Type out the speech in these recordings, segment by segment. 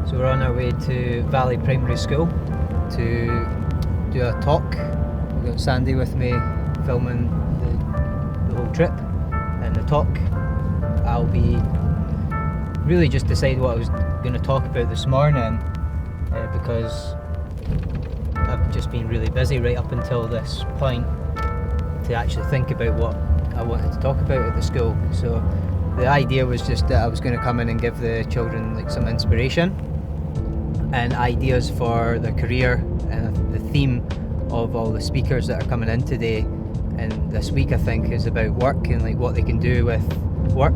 So we're on our way to Valley Primary School to do a talk. We've got Sandy with me filming the whole trip and the talk. I'll be really just decide what I was going to talk about this morning because I've just been really busy right up until this point to actually think about what I wanted to talk about at the school. So the idea was just that I was going to come in and give the children like some inspiration and ideas for their career, and the theme of all the speakers that are coming in today and this week I think is about work and like what they can do with work,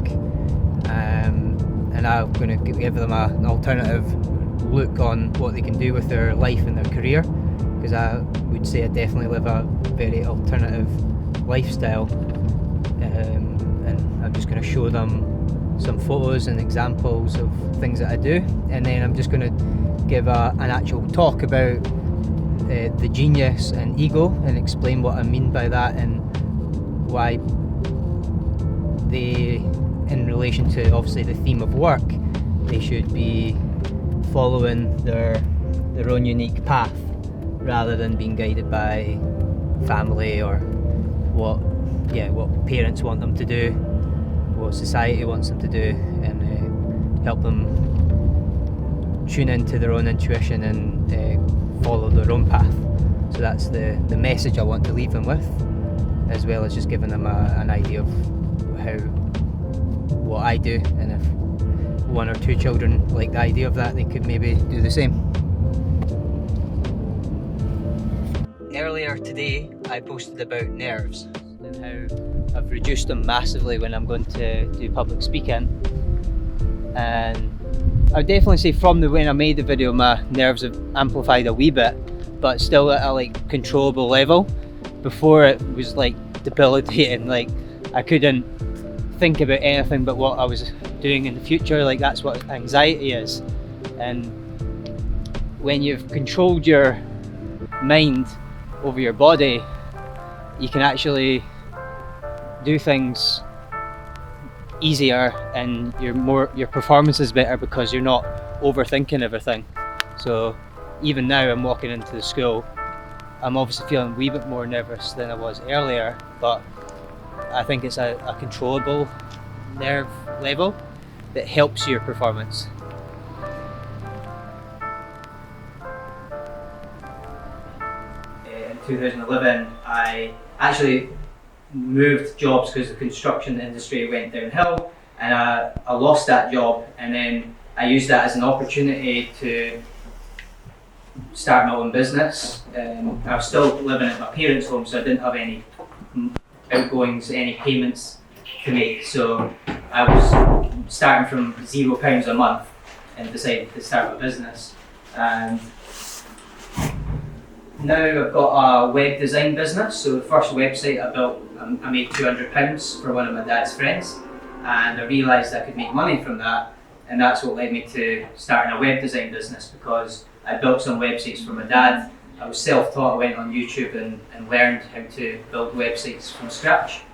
and I'm going to give them an alternative look on what they can do with their life and their career, because I would say I definitely live a very alternative lifestyle, and I'm just going to show them some photos and examples of things that I do, and then I'm just going to give an actual talk about the genius and ego and explain what I mean by that and why they, in relation to obviously the theme of work, they should be following their own unique path rather than being guided by family or what parents want them to do, what society wants them to do, and help them tune into their own intuition and follow their own path. So that's the message I want to leave them with, as well as just giving them an idea of what I do, and if one or two children like the idea of that, they could maybe do the same. Earlier today I posted about nerves and how I've reduced them massively when I'm going to do public speaking, and I would definitely say from when I made the video my nerves have amplified a wee bit, but still at a like controllable level. Before it was like debilitating, like I couldn't think about anything but what I was doing in the future. Like that's what anxiety is, and when you've controlled your mind over your body, you can actually do things easier and your performance is better because you're not overthinking everything. So even now I'm walking into the school, I'm obviously feeling a wee bit more nervous than I was earlier, but I think it's a controllable nerve level that helps your performance. In 2011 I actually moved jobs because the construction industry went downhill, and I lost that job, and then I used that as an opportunity to start my own business. I was still living at my parents' home, so I didn't have any outgoings, any payments to make, so I was starting from £0 a month and decided to start my business. And now I've got a web design business. So the first website I built, I made £200 for one of my dad's friends, and I realised I could make money from that, and that's what led me to starting a web design business, because I built some websites for my dad. I was self-taught, I went on YouTube and learned how to build websites from scratch,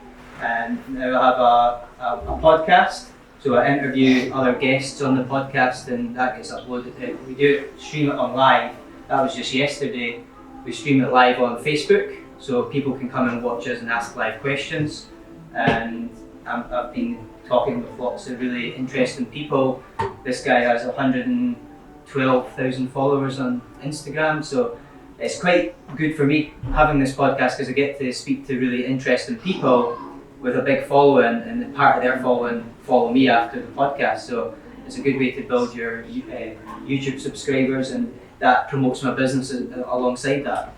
and now I have a podcast, so I interview other guests on the podcast and that gets uploaded. We do stream it on live. That was just yesterday. We stream it live on Facebook, so people can come and watch us and ask live questions. And I've been talking with lots of really interesting people. This guy has 112,000 followers on Instagram, so it's quite good for me having this podcast because I get to speak to really interesting people with a big following, and part of their following follow me after the podcast. So it's a good way to build your YouTube subscribers, and that promotes my business alongside that.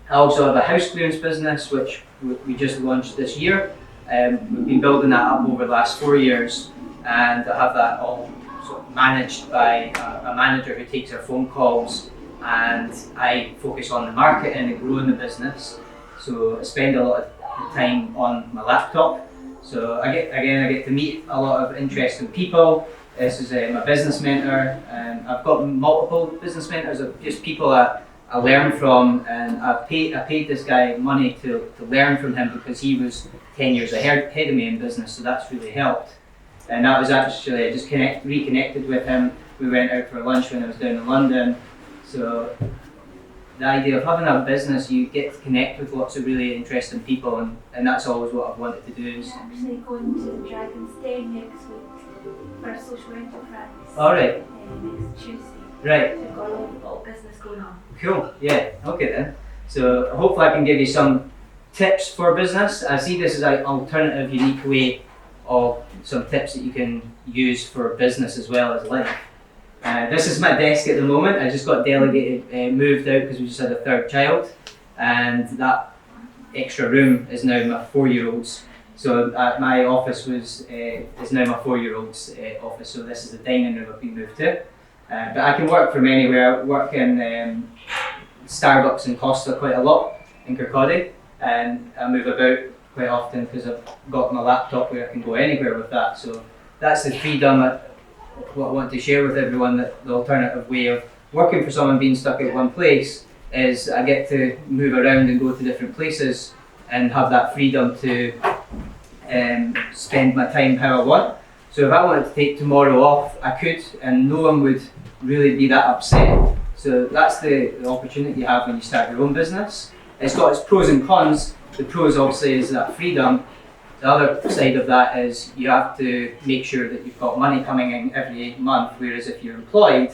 I also have a house clearance business which we just launched this year. We've been building that up over the last 4 years, and I have that all sort of managed by a manager who takes our phone calls, and I focus on the marketing and growing the business. So I spend a lot of time on my laptop. So I get to meet a lot of interesting people. This is my business mentor, and I've got multiple business mentors of just people I learn from, and I paid this guy money to learn from him because he was 10 years ahead of me in business, so that's really helped. And that was actually, I just reconnected with him We went out for lunch when I was down in London. So the idea of having a business, you get to connect with lots of really interesting people, and that's always what I've wanted to do. Is actually going to Dragon's Den next week for a social enterprise. All right. Next Tuesday. Right. So we've got a little business going on. Cool. Yeah. Okay then. So hopefully I can give you some tips for business. I see this as an alternative, unique way of some tips that you can use for business as well as life. This is my desk at the moment. I just got delegated, moved out because we just had a third child, and that extra room is now my 4-year-old's. So my office is now my 4-year-old's office. So this is the dining room I've been moved to. But I can work from anywhere. I work in Starbucks and Costa quite a lot in Kirkcaldy, and I move about quite often because I've got my laptop where I can go anywhere with that. So that's the freedom what I want to share with everyone, that the alternative way of working for someone being stuck at one place is I get to move around and go to different places and have that freedom to spend my time how I want. So if I wanted to take tomorrow off, I could, and no one would really be that upset. So that's the opportunity you have when you start your own business. It's got its pros and cons. The pros obviously is that freedom. The other side of that is you have to make sure that you've got money coming in every month, whereas if you're employed,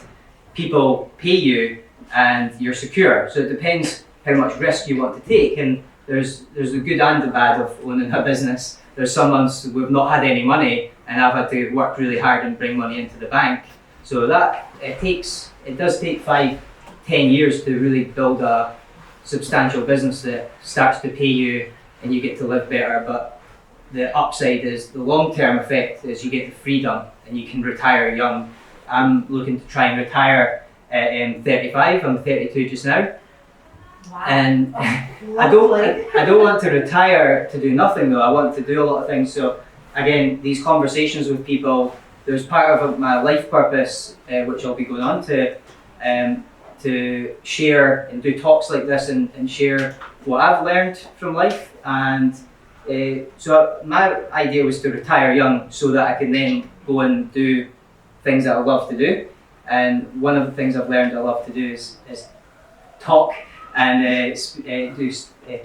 people pay you and you're secure. So it depends how much risk you want to take, and there's the good and the bad of owning a business. There's some months we've not had any money and I've had to work really hard and bring money into the bank. So that it does take 5-10 years to really build a substantial business that starts to pay you and you get to live better. But the upside is the long-term effect is you get the freedom and you can retire young. I'm looking to try and retire at 35. I'm 32 just now. Wow. And I don't want to retire to do nothing though. I want to do a lot of things. So again, these conversations with people, there's part of my life purpose, which I'll be going on to share and do talks like this and share what I've learned from life. And so my idea was to retire young so that I can then go and do things that I love to do. And one of the things I've learned I love to do is talk and do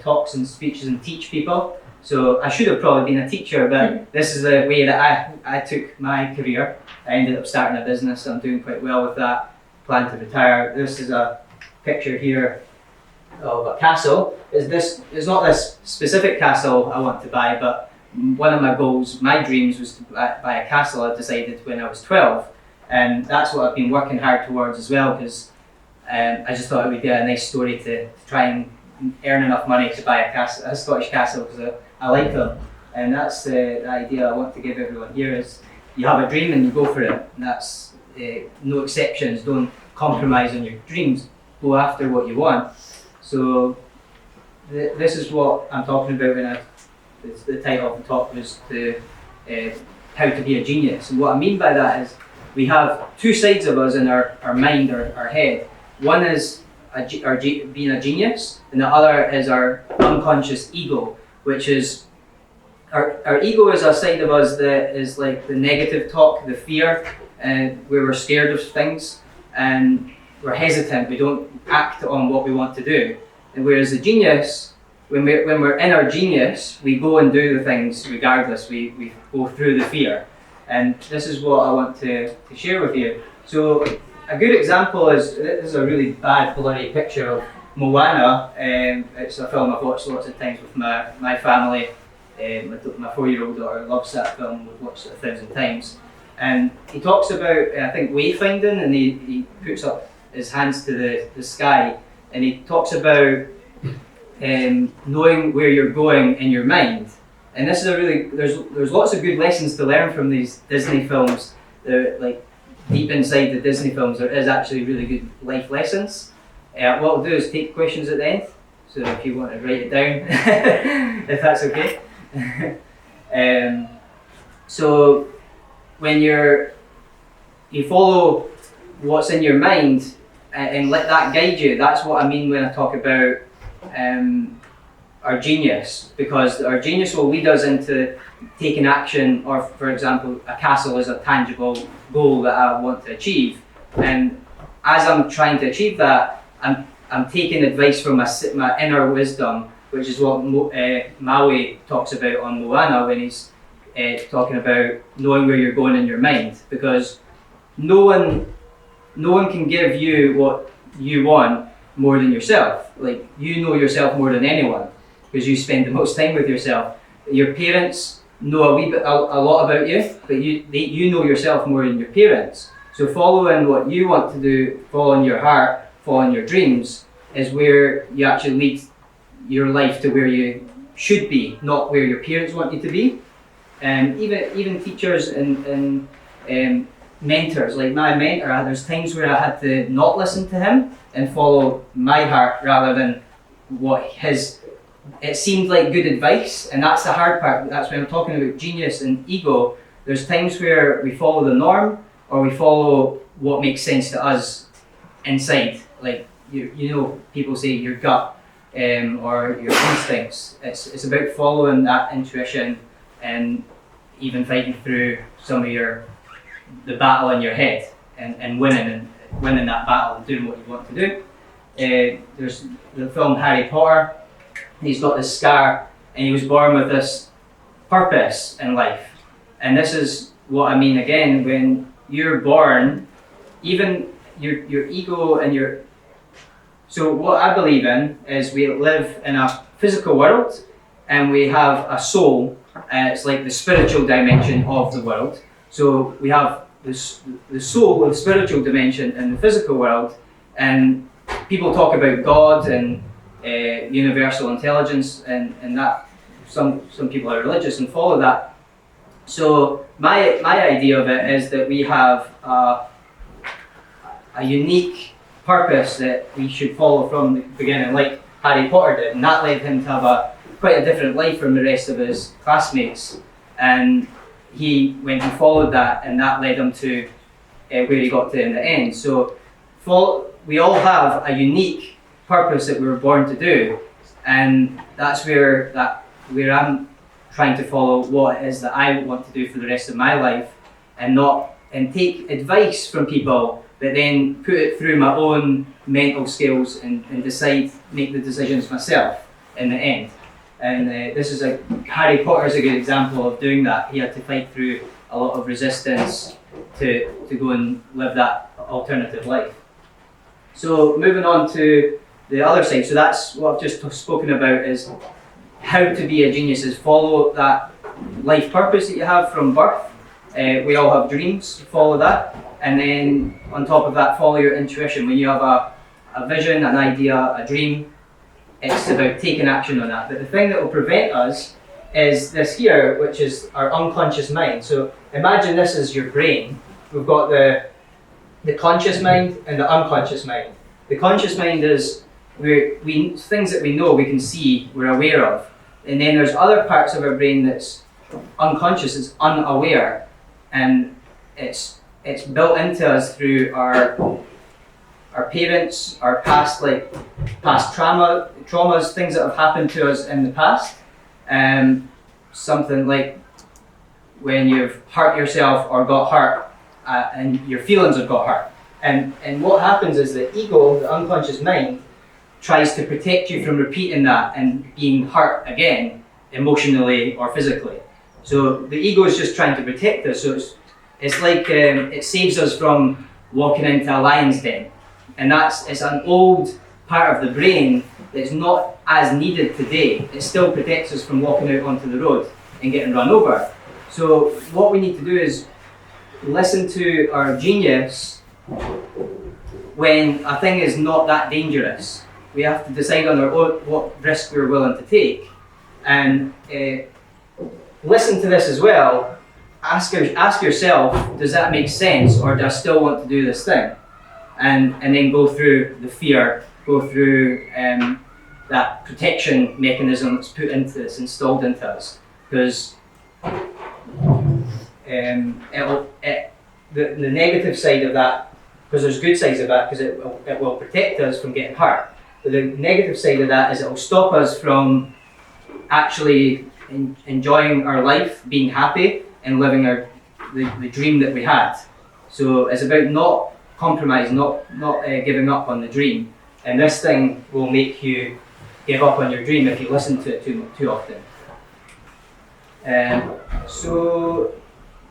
talks and speeches and teach people. So I should have probably been a teacher, but this is the way that I took my career. I ended up starting a business. I'm doing quite well with that. Plan to retire. This is a picture here of a castle. It's not this specific castle I want to buy, but one of my goals, my dreams, was to buy a castle. I decided when I was 12, and that's what I've been working hard towards as well, because I just thought it would be a nice story to try and earn enough money to buy a Scottish castle, because I like them. And that's the idea I want to give everyone here is you have a dream and you go for it. And that's no exceptions. Don't compromise on your dreams. Go after what you want. So this is what I'm talking about when the title of the talk was how to be a genius. And what I mean by that is we have two sides of us in our mind, our head. One is being a genius, and the other is our unconscious ego, which is our ego is a side of us that is like the negative talk, the fear, and where we're scared of things and we're hesitant. We don't act on what we want to do. And whereas the genius, when we're in our genius, we go and do the things regardless. We go through the fear. And this is what I want to share with you. So a good example is, this is a really bad blurry picture of Moana. It's a film I've watched lots of times with my family. My 4-year-old daughter loves that film. We've watched it 1,000 times. And he talks about, I think, wayfinding, and he puts up his hands to the sky, and he talks about knowing where you're going in your mind. And this is there's lots of good lessons to learn from these Disney films. They're like deep inside the Disney films, there is actually really good life lessons. What I'll do is take questions at the end, so if you want to write it down, if that's okay. So when you follow what's in your mind and let that guide you, that's what I mean when I talk about our genius, because our genius will lead us into taking action, or for example, a castle is a tangible goal that I want to achieve. And as I'm trying to achieve that, I'm taking advice from my inner wisdom, which is what Maui talks about on Moana when he's talking about knowing where you're going in your mind, because no one can give you what you want more than yourself. Like, you know yourself more than anyone because you spend the most time with yourself. Your parents know a lot about you, but you know yourself more than your parents. So following what you want to do, following your heart, following your dreams, is where you actually lead your life to where you should be, not where your parents want you to be. And even teachers and mentors, like my mentor, there's times where I had to not listen to him and follow my heart rather than what it seemed like good advice. And that's the hard part. That's when I'm talking about genius and ego. There's times where we follow the norm or we follow what makes sense to us inside. Like, you know, people say your gut or your instincts. It's about following that intuition and even fighting through some of the battle in your head and winning that battle and doing what you want to do. There's the film Harry Potter. He's got this scar and he was born with this purpose in life. And this is what I mean again, when you're born, even your ego and your... So what I believe in is we live in a physical world and we have a soul. It's like the spiritual dimension of the world. So we have the soul, the spiritual dimension in the physical world, and people talk about God and universal intelligence and that. Some people are religious and follow that. So my idea of it is that we have a unique purpose that we should follow from the beginning, like Harry Potter did, and that led him to have quite a different life from the rest of his classmates. And he went and followed that, and that led him to where he got to in the end. So we all have a unique purpose that we were born to do, and that's where I'm trying to follow what it is that I want to do for the rest of my life, and take advice from people, but then put it through my own mental skills and make the decisions myself in the end. And Harry Potter is a good example of doing that. He had to fight through a lot of resistance to go and live that alternative life. So moving on to the other side, so that's what I've just spoken about, is how to be a genius, is follow that life purpose that you have from birth. We all have dreams, follow that. And then on top of that, follow your intuition. When you have a vision, an idea, a dream, it's about taking action on that. But the thing that will prevent us is this here, which is our unconscious mind. So imagine this is your brain. We've got the conscious mind and the unconscious mind. The conscious mind is things that we know, we can see, we're aware of. And then there's other parts of our brain that's unconscious, it's unaware. And it's built into us through our parents, our past traumas, things that have happened to us in the past. Something like when you've hurt yourself or got hurt, and your feelings have got hurt. And what happens is the ego, the unconscious mind, tries to protect you from repeating that and being hurt again, emotionally or physically. So the ego is just trying to protect us. So it's like it saves us from walking into a lion's den. And it's an old part of the brain that's not as needed today. It still protects us from walking out onto the road and getting run over. So what we need to do is listen to our genius when a thing is not that dangerous. We have to decide on our own what risk we're willing to take. And listen to this as well. Ask yourself, does that make sense, or do I still want to do this thing? And then go through the fear, go through that protection mechanism that's installed into us. Because the negative side of that, because there's good sides of that, because it will protect us from getting hurt. But the negative side of that is it will stop us from actually enjoying our life, being happy, and living the dream that we had. So it's about not compromise, not giving up on the dream. And this thing will make you give up on your dream if you listen to it too often. So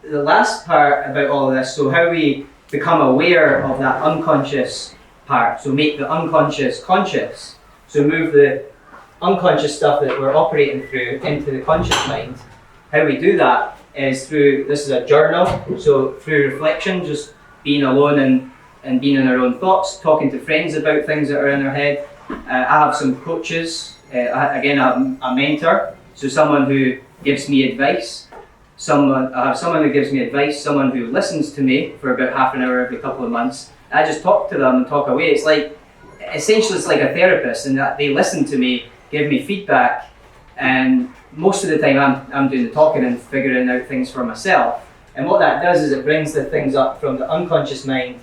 the last part about all of this, so how we become aware of that unconscious part, so make the unconscious conscious, so move the unconscious stuff that we're operating through into the conscious mind. How we do that is through, this is a journal, so through reflection, just being alone and being in our own thoughts, talking to friends about things that are in our head. I have some coaches, I have a mentor, so someone who gives me advice. I have someone who gives me advice, someone who listens to me for about half an hour every couple of months. I just talk to them and talk away. It's like, essentially it's like a therapist, in that they listen to me, give me feedback, and most of the time I'm doing the talking and figuring out things for myself. And what that does is it brings the things up from the unconscious mind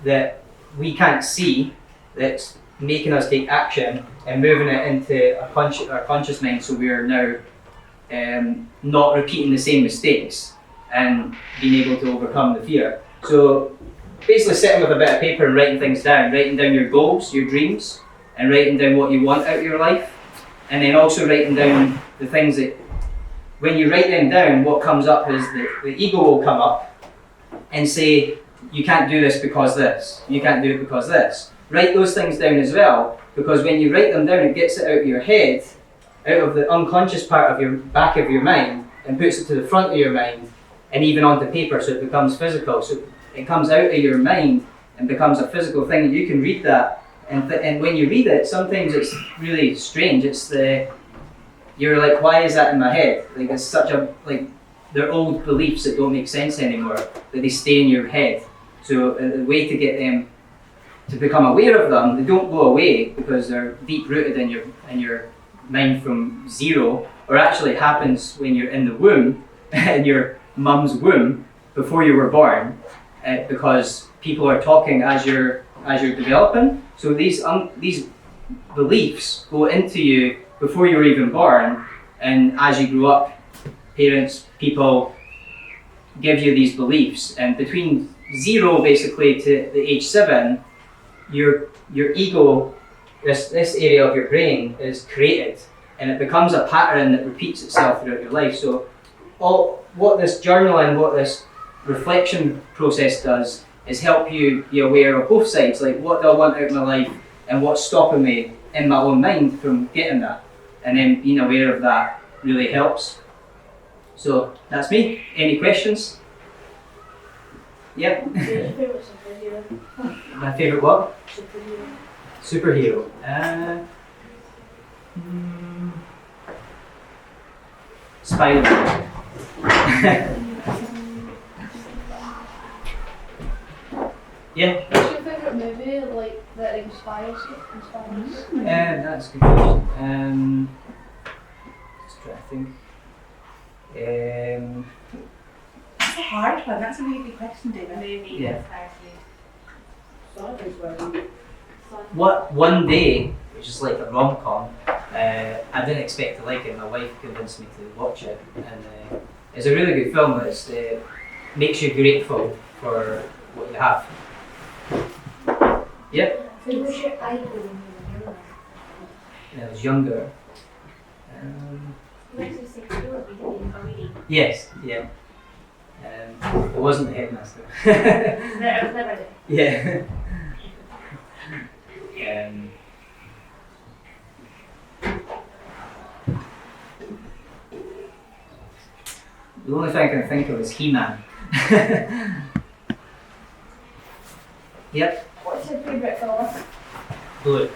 that we can't see, that's making us take action, and moving it into our conscious mind, so we are now not repeating the same mistakes and being able to overcome the fear. So basically sitting with a bit of paper and writing things down, writing down your goals, your dreams, and writing down what you want out of your life, and then also writing down the things that, when you write them down, what comes up is the ego will come up and say, you can't do this because this, you can't do it because this. Write those things down as well, because when you write them down, it gets it out of your head, out of the unconscious part of your back of your mind, and puts it to the front of your mind, and even onto paper, so it becomes physical. So it comes out of your mind and becomes a physical thing. You can read that, and when you read it, sometimes it's really strange. You're like, why is that in my head? Like, it's such a, like, they're old beliefs that don't make sense anymore, that they stay in your head. So the way to get them to become aware of them, they don't go away because they're deep rooted in your mind from zero, or actually it happens when you're in the womb, in your mum's womb, before you were born, because people are talking as you're developing. So these beliefs go into you before you were even born, and as you grew up, parents, people give you these beliefs, and between 0 basically to the age 7, your ego, this area of your brain is created, and it becomes a pattern that repeats itself throughout your life. So what this journaling, what this reflection process does is help you be aware of both sides, like what do I want out of my life and what's stopping me in my own mind from getting that, and then being aware of that really helps. So that's me. Any questions? Yeah. What's your favourite superhero? My favourite what? Superhero. Superhero. Spider-Man. Yeah. What's your favourite movie, like, that inspires you? That's a good question. Just trying to think. That's a hard one. That's a really good question, David. Movie Yeah. inspires you. One day, which is like a rom-com, I didn't expect to like it. My wife convinced me to watch it, and it's a really good film. It makes you grateful for what you have. Yep. Who was your idol when you were younger? When I was younger. You went to 6 schools, we didn't already. Yes, yeah. It wasn't the headmaster. It was never there. Yeah. The only thing I can think of is He-Man. Yep. What's your favourite colour? Blue.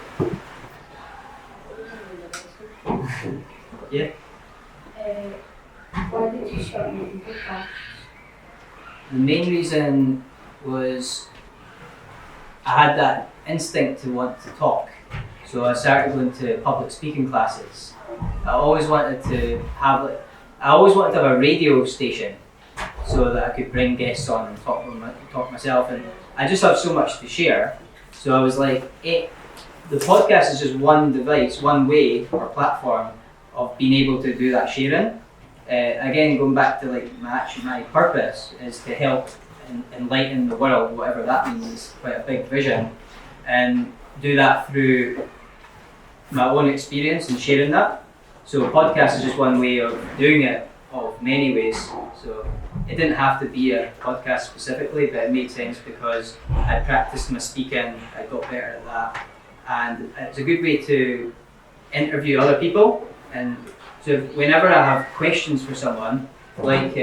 Yeah. Why did you start making podcasts? The main reason was I had that instinct to want to talk. So I started going to public speaking classes. I always wanted to have a radio station so that I could bring guests on and talk myself, and I just have so much to share. So I was like, the podcast is just one device, one way or platform of being able to do that sharing. Again, going back to like my purpose is to help enlighten the world, whatever that means. It's quite a big vision, and do that through my own experience and sharing that. So a podcast is just one way of doing it, of many ways. So it didn't have to be a podcast specifically, but it made sense because I practiced my speaking, I got better at that, and it's a good way to interview other people. And so whenever I have questions for someone, like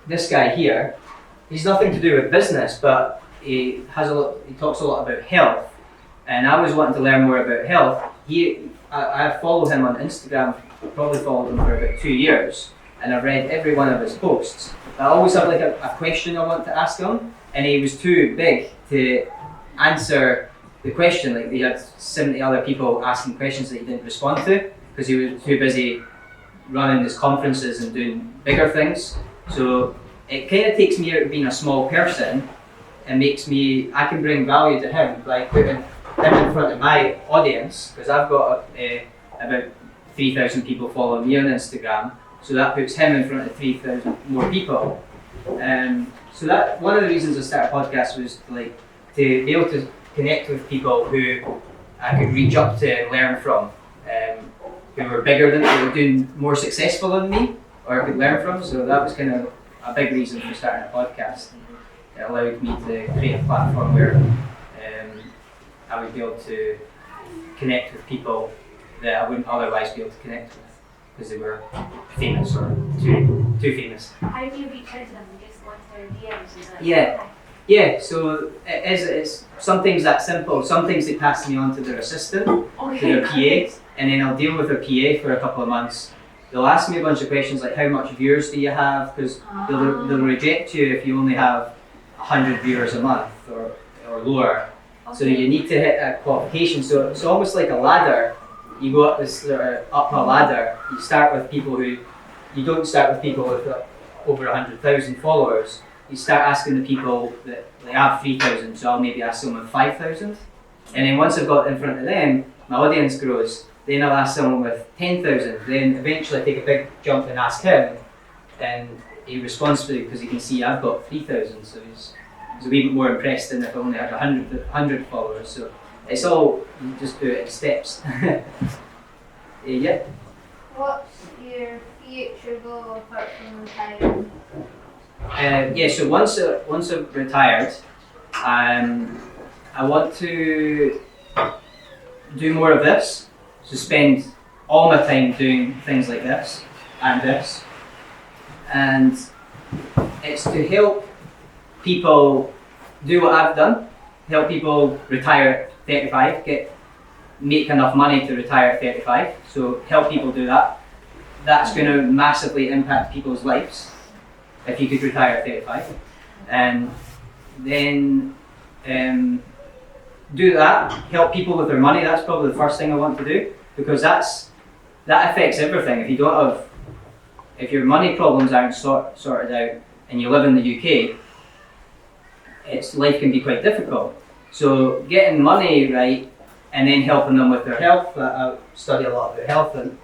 this guy here, he's nothing to do with business, but he talks a lot about health, and I was wanting to learn more about health. I follow him on Instagram, probably followed him for about 2 years, and I've read every one of his posts. I always have like a question I want to ask him, and he was too big to answer the question. Like he had 70 other people asking questions that he didn't respond to because he was too busy running his conferences and doing bigger things. So it kind of takes me out of being a small person and I can bring value to him by putting him in front of my audience, because I've got about 3,000 people following me on Instagram, so that puts him in front of 3,000 more people. So that one of the reasons I started a podcast was to be able to connect with people who I could reach up to and learn from, who were bigger than me, who were doing more successful than me, or I could learn from. So that was kind of a big reason for starting a podcast. It allowed me to create a platform where I would be able to connect with people that I wouldn't otherwise be able to connect with because they were famous or too famous. How do you reach out to them? Just go into their DMs? Is it? Yeah, so it's some things that simple. Some things they pass me on to their assistant, to their PA, and then I'll deal with their PA for a couple of months. They'll ask me a bunch of questions like how much viewers do you have, because they'll reject you if you only have 100 viewers a month or lower. Okay. So you need to hit a qualification. So it's almost like a ladder. You go up up a ladder. You start with people you don't start with people with over 100,000 followers. You start asking the people that they have 3,000. So I'll maybe ask someone 5,000, and then once I've got in front of them, my audience grows. Then I'll ask someone with 10,000. Then eventually I take a big jump and ask him, and he responds to it because he can see I've got 3,000. So he's a wee bit more impressed than if I only had 100 followers. So it's all, you just do it in steps. Yeah. What's your future goal apart from retiring? So once I've retired, I want to do more of this. So spend all my time doing things like this and this. And it's to help people do what I've done, help people retire at 35, make enough money to retire at 35. So help people do that. That's going to massively impact people's lives if you could retire at 35. And then do that, help people with their money. That's probably the first thing I want to do, because that affects everything. If your money problems aren't sorted out and you live in the UK, life can be quite difficult. So getting money right and then helping them with their health. I study a lot about health, and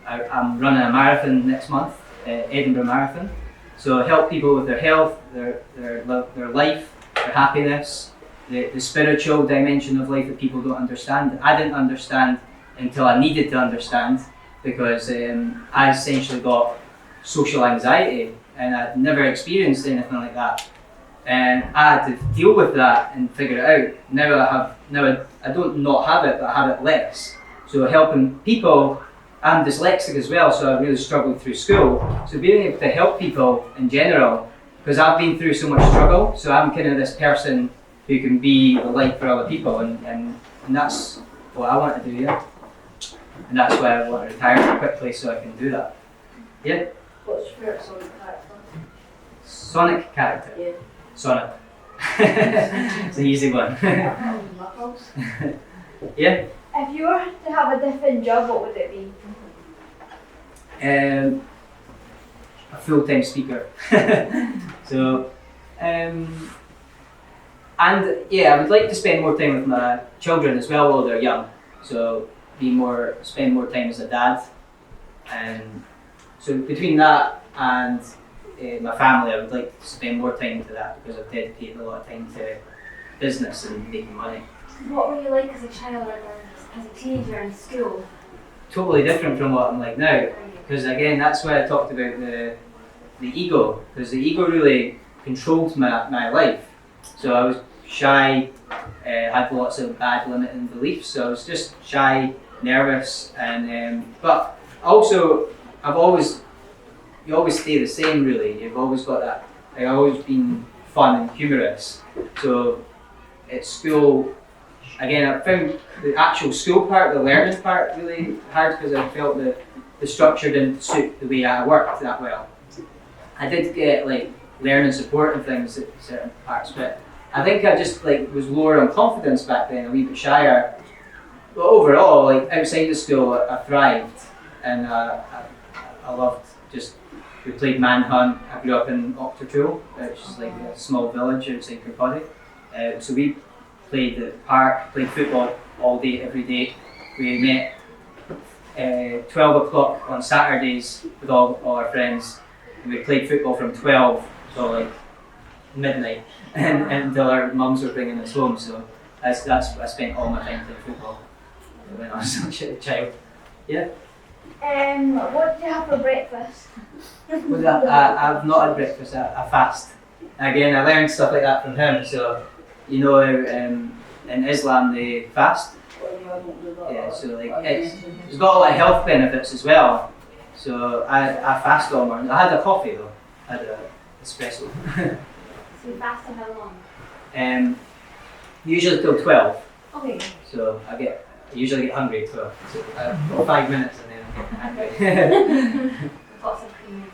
I'm running a marathon next month, Edinburgh Marathon. So help people with their health, their life, their happiness, the spiritual dimension of life that people don't understand. I didn't understand until I needed to understand, because I essentially got social anxiety and I'd never experienced anything like that. And I had to deal with that and figure it out. Now I don't not have it, but I have it less. So helping people, I'm dyslexic as well, so I really struggled through school. So being able to help people in general, because I've been through so much struggle, so I'm kind of this person who can be the light for other people, and that's what I want to do, yeah. And that's why I want to retire quickly, so I can do that. Yeah? What's your favourite Sonic character? Sonic character? Yeah. Sonic. It's an easy one. Knuckles. Yeah? If you were to have a different job, what would it be? A full-time speaker. So, and yeah, I would like to spend more time with my children as well while they're young. So spend more time as a dad. And so between that and my family, I would like to spend more time to that because I've dedicated a lot of time to business and making money. What were you like as a child or as a teenager in school? Totally different from what I'm like now, because again, that's why I talked about the ego, because the ego really controlled my life. So I was shy, had lots of bad limiting beliefs, so I was just shy, nervous, and but also you always stay the same really. You've always got that. I've always been fun and humorous. So at school, again, I found the actual school part, the learning part, really hard because I felt that the structure didn't suit the way I worked that well. I did get like learning support and things at certain parts, but I think I just like was lower on confidence back then, a wee bit shyer. But overall, like outside the school, I thrived, and I loved just. We played manhunt. I grew up in Octortool, which is like a small village outside Kirkcaldy. So we played at the park, played football all day, every day. We met 12 o'clock on Saturdays with all our friends, and we played football from 12 till like midnight, and until our mums were bringing us home. So I spent all my time playing football when I was such a child. Yeah. What do you have for breakfast? I've not had breakfast. I fast. Again, I learned stuff like that from him. So you know, in Islam they fast. Yeah. So like it's got a lot of health benefits as well. So I fast all morning. I had a coffee though. I had an espresso. So you fast for how long? Usually till 12. Okay. So I usually get hungry at 12. So I've got 5 minutes and then I get hungry. Lots of cream.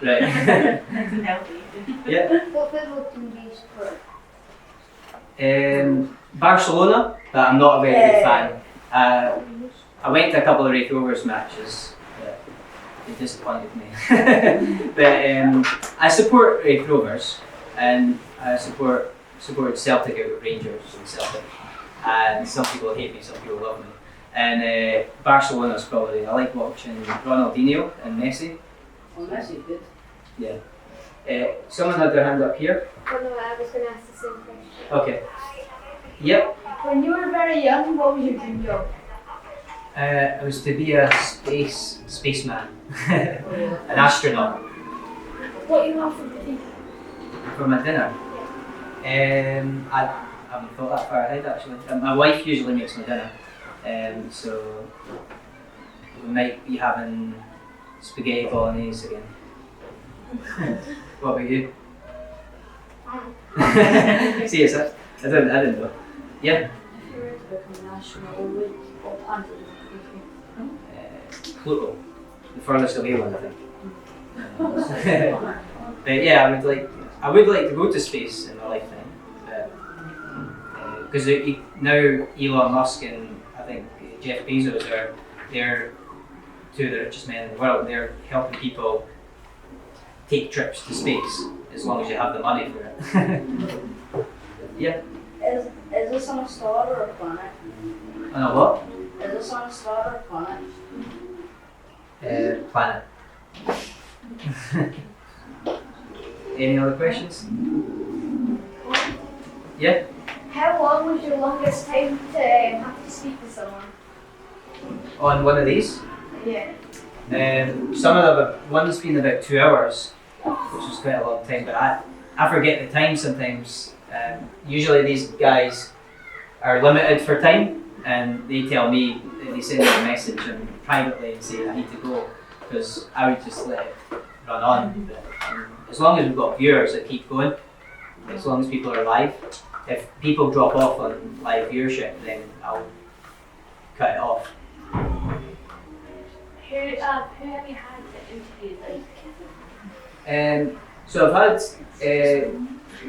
Right. Nice and healthy. What football team do you support? Barcelona, but I'm not a very big fan. I went to a couple of Wraith Rovers matches, but it disappointed me. But I support Wraith Rovers, and I supported Celtic out of Rangers and Celtic. And some people hate me, some people love me. And Barcelona's probably, I like watching Ronaldinho and Messi. Well, Messi good. Yeah. Someone had their hand up here. Oh no, I was going to ask the same question. Okay. Yep. When you were very young, what was your dream job? It was to be a spaceman, an astronaut. What you have for tea? For my dinner. I haven't thought that far ahead actually. My wife usually makes my dinner, so we might be having spaghetti bolognese again. What about you? Serious? I didn't know. Yeah. If you were to become an astronaut, what planet would you pick? Pluto, the furthest away one, I think. But yeah, I would like to go to space in my lifetime. Because now Elon Musk and I think Jeff Bezos they're two of the richest men in the world. They're helping people take trips to space as long as you have the money for it. Yeah. Is this on a star or a planet? On a what? Is this on a star or a planet? Planet. Any other questions? Yeah. How long was your longest time to have to speak to someone? On one of these? Yeah. Some of them, one's been about 2 hours, which is quite a long time, but I forget the time sometimes. Usually these guys are limited for time, and they tell me, they send me a message and privately and say I need to go, because I would just let it run on. But, as long as we've got viewers that keep going, as long as people are live. If people drop off on live viewership, then I'll cut it off. Who have you had that interviewed like? So I've had,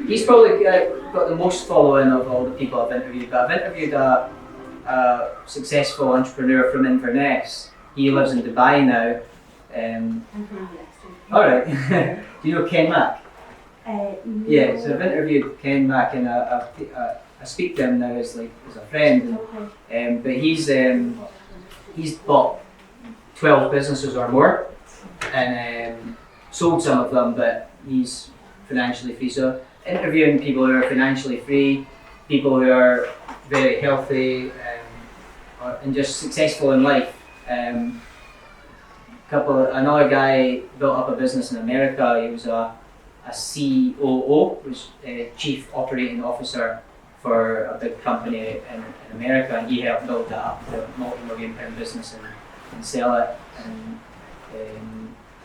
he's probably got the most following of all the people I've interviewed, but I've interviewed a successful entrepreneur from Inverness. He lives in Dubai now. Alright, do you know Ken Mack? Yeah, so I've interviewed Ken Mack and I speak to him now as a friend. But he's bought 12 businesses or more, and sold some of them, but he's financially free. So interviewing people who are financially free, people who are very healthy and just successful in life. Another guy built up a business in America. He was a COO, which is a Chief Operating Officer for a big company in America, and he helped build that up to a multi-million pound business and sell it. And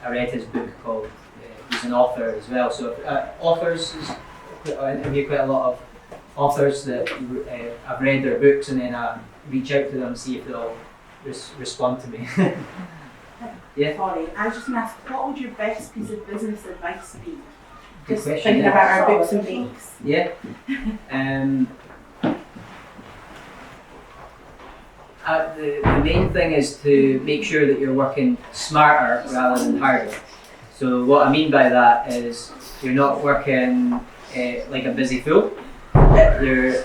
I read his book called, he's an author as well. So authors, I interview quite a lot of authors that I've read their books, and then I reach out to them and see if they'll respond to me. Yeah. Sorry, I was just going to ask, what would your best piece of business advice be? Good Just question, thinking yeah. about our books and bakes. Yeah. The main thing is to make sure that you're working smarter rather than harder. So what I mean by that is you're not working like a busy fool. You're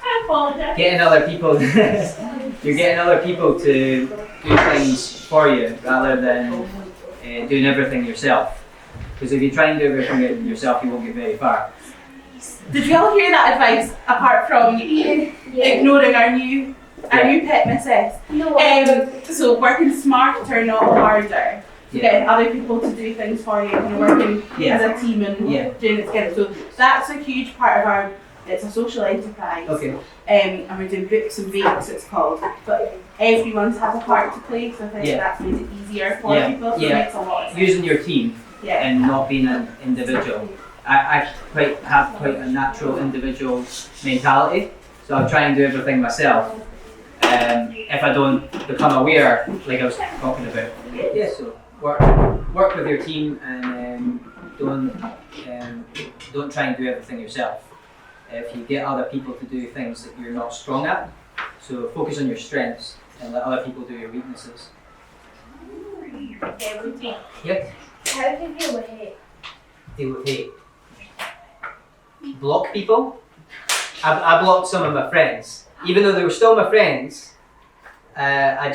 I apologize. getting other people. You're getting other people to do things for you rather than doing everything yourself. Because if you try and do everything yourself, you won't get very far. Did you all hear that advice apart from ignoring our new pet missus? No. So working smarter, not harder. Yeah. Getting other people to do things for you, kind of working Yeah. as a team and doing it together. So that's a huge part of it's a social enterprise. Okay. And we're doing books and bakes, it's called. But everyone's has a part to play, so I think that's made it easier for people. So it makes a lot of sense. Using your team Yeah. and not being an individual. I have quite a natural individual mentality, so I'll try and do everything myself. If I don't become aware, like I was talking about. Yeah, so work with your team and don't try and do everything yourself. If you get other people to do things that you're not strong at, so focus on your strengths and let other people do your weaknesses. Yep. How do you deal with hate? Deal with hate. Block people. I blocked some of my friends, even though they were still my friends. I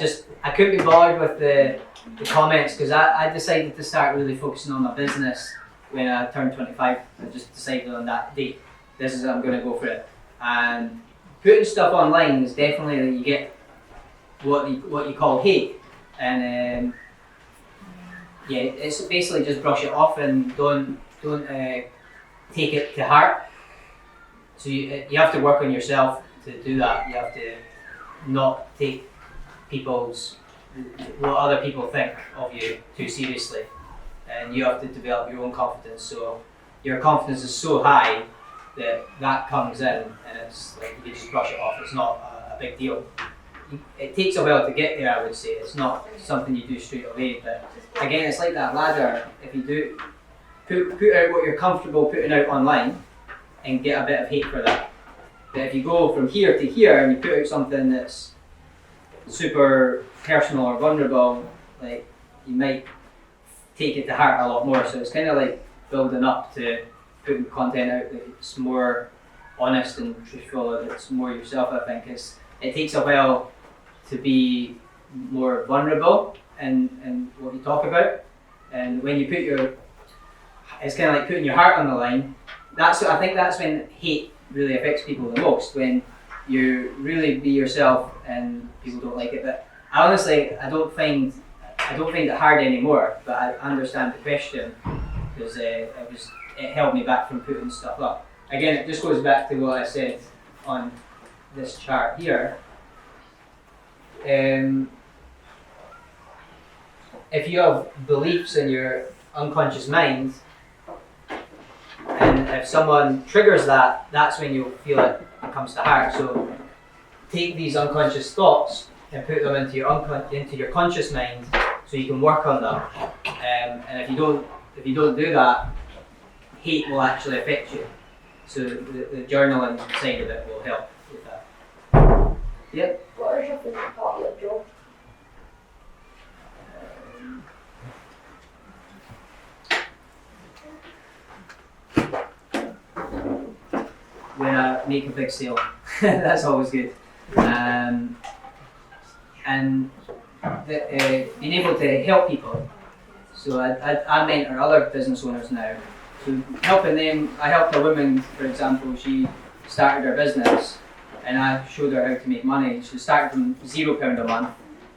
couldn't be bothered with the comments because I decided to start really focusing on my business when I turned 25. I just decided on that date, this is I'm going to go for it. And putting stuff online is definitely that you get what you call hate, and it's basically just brush it off and don't take it to heart. So you have to work on yourself to do that. You have to not take what other people think of you too seriously, and you have to develop your own confidence. So your confidence is so high that comes in, and it's like you just brush it off. It's not a big deal. It takes a while to get there, I would say. It's not something you do straight away, but again, it's like that ladder. If you do put out what you're comfortable putting out online and get a bit of hate for that. But if you go from here to here and you put out something that's super personal or vulnerable, like you might take it to heart a lot more. So it's kind of like building up to putting content out that's more honest and truthful, that's more yourself. I think it takes a while to be more vulnerable in what you talk about, and when you it's kind of like putting your heart on the line. I think that's when hate really affects people the most, when you really be yourself and people don't like it. But I don't find it hard anymore, but I understand the question because it held me back from putting stuff up. Again, it just goes back to what I said on this chart here. If you have beliefs in your unconscious mind, and if someone triggers that, that's when you'll feel it comes to heart. So take these unconscious thoughts and put them into your conscious mind, so you can work on them. And if you don't do that, hate will actually affect you. So the journaling side of it will help with that. Yep. What is your favourite part of your job? When I make a big sale, that's always good. And being able to help people. So I mentor other business owners now. So helping them, I helped a woman, for example, she started her business and I showed her how to make money. She started from £0 a month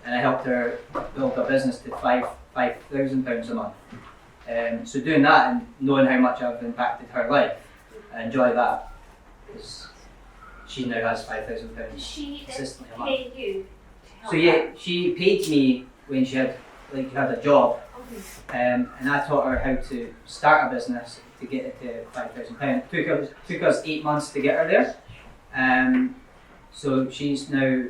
and I helped her build a business to £5,000 a month. So doing that and knowing how much I've impacted her life, I enjoy that because she now has £5,000 She consistently a didn't month. pay you to help So yeah, she paid me when she had a job, her. and I taught her how to start a business to get it to £5,000. Took us 8 months to get her there. So she's now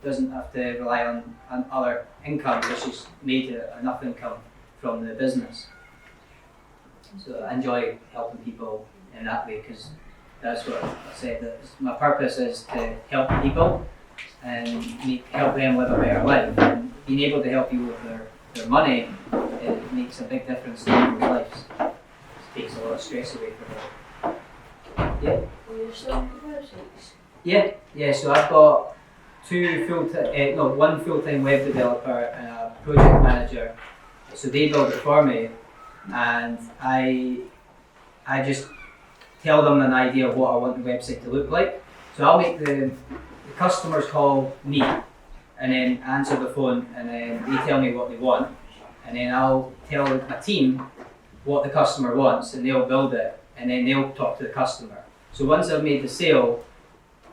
doesn't have to rely on other income, but she's made enough income from the business. So I enjoy helping people in that way because that's what I said. That my purpose is to help people and help them live a better life. And being able to help people with their money, it makes a big difference to people's lives. It takes a lot of stress away from them. Yeah. Were you selling the websites? Yeah. So I've got one full-time web developer and a project manager. So they build it for me, and I just tell them an idea of what I want the website to look like. So I'll make the customers call me and then answer the phone and then they tell me what they want and then I'll tell my team what the customer wants and they'll build it and then they'll talk to the customer. So once I've made the sale,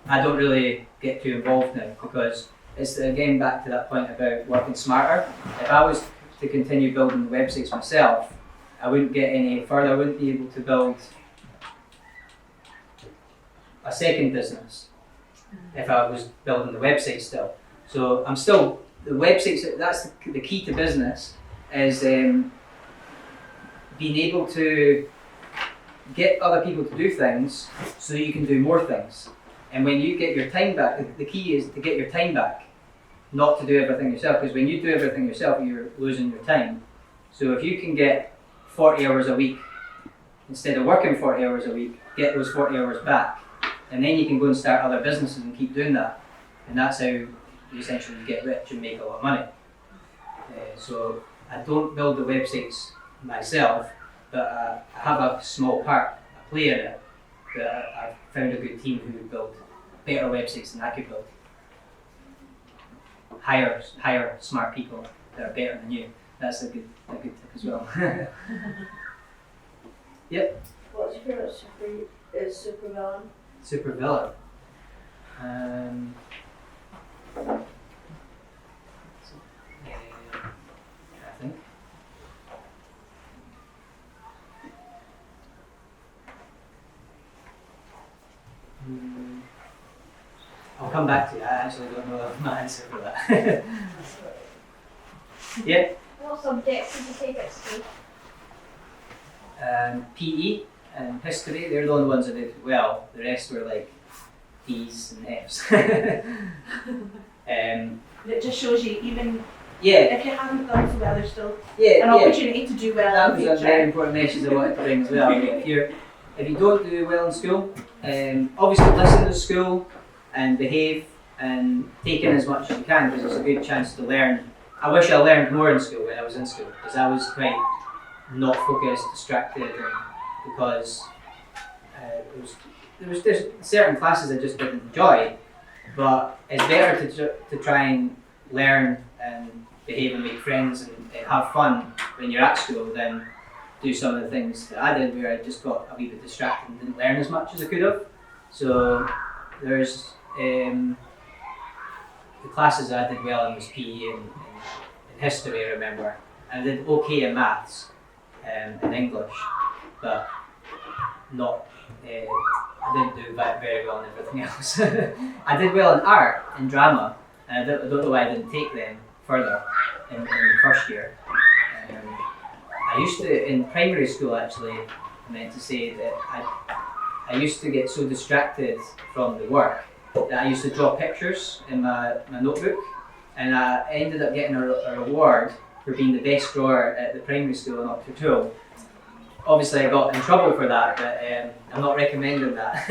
I don't really get too involved now because it's again back to that point about working smarter. If I was to continue building websites myself, I wouldn't get any further. I wouldn't be able to build a second business if I was building the website still. So I'm still, the websites, that's the key to business is being able to get other people to do things so that you can do more things. And when you get your time back, the key is to get your time back, not to do everything yourself, because when you do everything yourself, you're losing your time. So if you can get 40 hours a week, instead of working 40 hours a week, get those 40 hours back, and then you can go and start other businesses and keep doing that. And that's how you essentially get rich and make a lot of money. So I don't build the websites myself, but I have a small part, I play in it, but I've found a good team who build better websites than I could build. Hire smart people that are better than you. That's a good tip as well. Yep. What's your favourite super villain? Super villain. I think. I'll come back to you. I actually don't know my answer for that. Yeah. What subjects did you take at school? PE and history, they're the only ones I did well. The rest were like D's and F's. It just shows you, even Yeah, if you haven't done so well, there's still yeah, an yeah. opportunity to do well That in was the a very future. important message I wanted to bring as well. If you don't do well in school, obviously listen to school and behave and take in as much as you can because it's a good chance to learn. I wish I learned more in school when I was in school because I was quite not focused, distracted, and because there was just certain classes I just didn't enjoy. But it's better to try and learn and behave and make friends and have fun when you're at school than do some of the things that I did where I just got a wee bit distracted and didn't learn as much as I could have. So there's the classes I did well in was PE and history, I remember. I did okay in maths and English, but not. I didn't do very well in everything else. I did well in art and drama, and I don't know why I didn't take them further in the first year. I used to, in primary school actually, I meant to say that I used to get so distracted from the work that I used to draw pictures in my notebook, and I ended up getting a reward for being the best drawer at the primary school in Octortool. Obviously I got in trouble for that, but I'm not recommending that.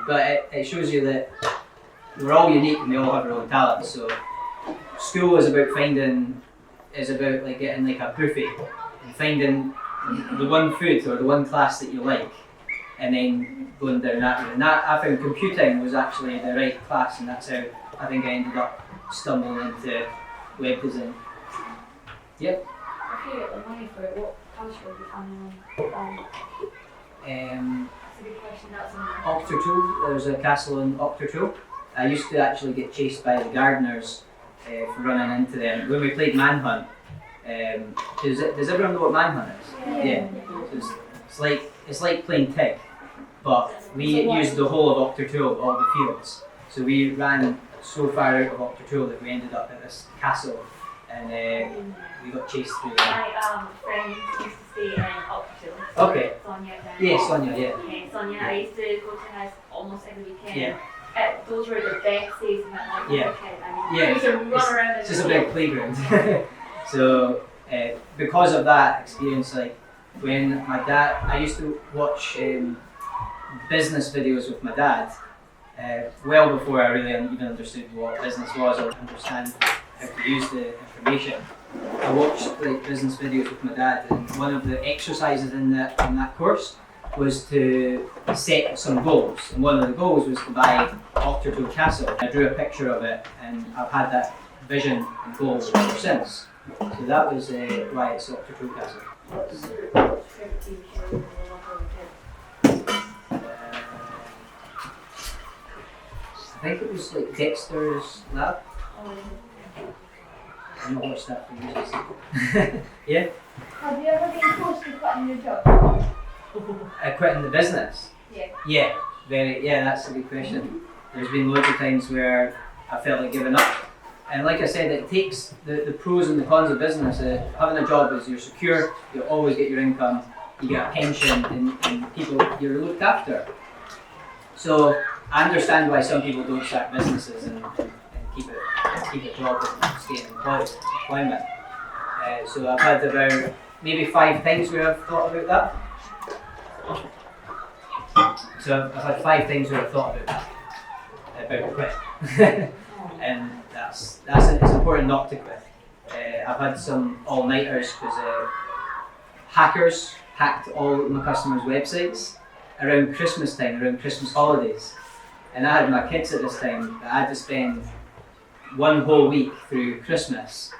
But it shows you that we're all unique and we all have our own talents. So school is about finding is about like getting like a buffet and finding the one food or the one class that you like, and then going down that route. And that, I found computing was actually the right class, and that's how I think I ended up stumbling into web design. Yep. If you get the money for it, what country would you planning on? That's a good question. That's in there. Octortool, there's a castle in Octortool. I used to actually get chased by the gardeners for running into them. When we played Manhunt, does everyone know what Manhunt is? Yeah. So it's like playing Tig, but we used the whole of Octortool, all the fields. So we ran so far out of Octortool that we ended up at this castle, and we got chased through there. My friend used to stay in Oxford. Okay. Sonia. Yeah, Sonia, yeah. Yeah, Sonia. I used to go to her house almost every weekend. Yeah. Those were the best days of my life. Yeah. I mean, Yeah, we used to run around in It's just a the big playground. So because of that experience, like when my dad, I used to watch business videos with my dad well before I really even understood what business was or understand how to use the information. I watched like business videos with my dad, and one of the exercises in that course was to set some goals, and one of the goals was to buy Octortool Castle. I drew a picture of it, and I've had that vision and goal ever since. So that was why it's Octortool Castle. What's your favourite TV show you love as a kid? I think it was like Dexter's Lab. Oh, I've not watched that for years. Yeah? Have you ever been close to quitting your job? Quitting the business? Yeah. Yeah, that's a good question. There's been loads of times where I felt like giving up. And like I said, it takes the pros and the cons of business. Having a job is you're secure, you always get your income, you get a pension, and people, you're looked after. So I understand why some people don't start businesses and keep a job and stay in employment. So I've had about maybe 5 times where I've thought about that. So I've had 5 times where I've thought about that, about quit. And it's important not to quit. I've had some all-nighters because hackers hacked all my customers' websites around Christmas time, around Christmas holidays. And I had my kids at this time that I had to spend one whole week through Christmas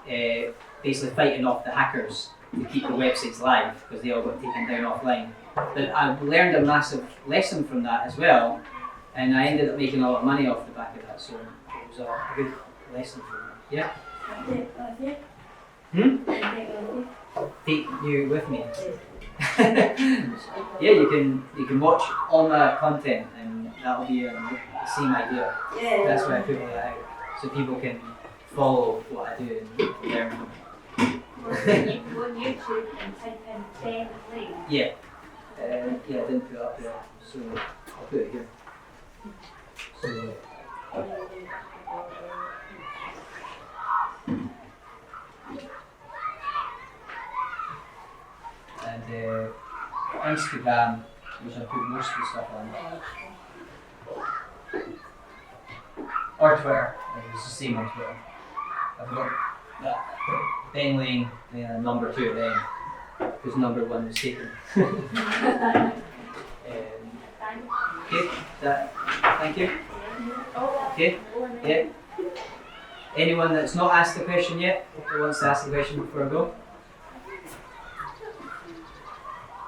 basically fighting off the hackers to keep the websites live because they all got taken down offline. But I learned a massive lesson from that as well, and I ended up making a lot of money off the back of that, so it was a good lesson for me. Yeah? Take you with me. Yeah, you can watch all my content and that'll be the same idea. That's why I put all that out, so people can follow what I do and learn from it. Go on YouTube and type in Ben Laing. Yeah, I didn't put it up there, so I'll put it here. So, and Instagram, which I put most of the stuff on. Or Twitter, it's the same on Twitter. I've got that. Ben Laing, number 2 then, because number 1 was taken. Okay, thank you. Okay, yeah. Anyone that's not asked the question yet, who wants to ask the question before I go?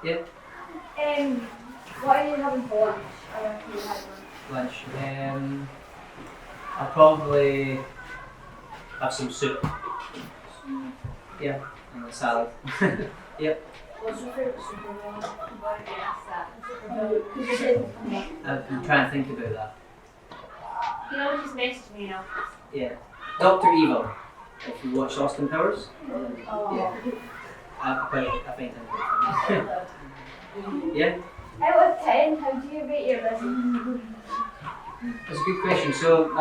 Yeah, What are you having for lunch? I don't know if you had lunch. lunch. I'll probably have some soup. Yeah, and a salad. Yep. What's your favourite superhero? Why did you ask that? I'm trying to think about that. You know, just message me, you know. Yeah. Dr. Evil. If you watch Austin Powers. Yeah. I think I'm good. Yeah. Out of 10, how do you rate your business? That's a good question. So,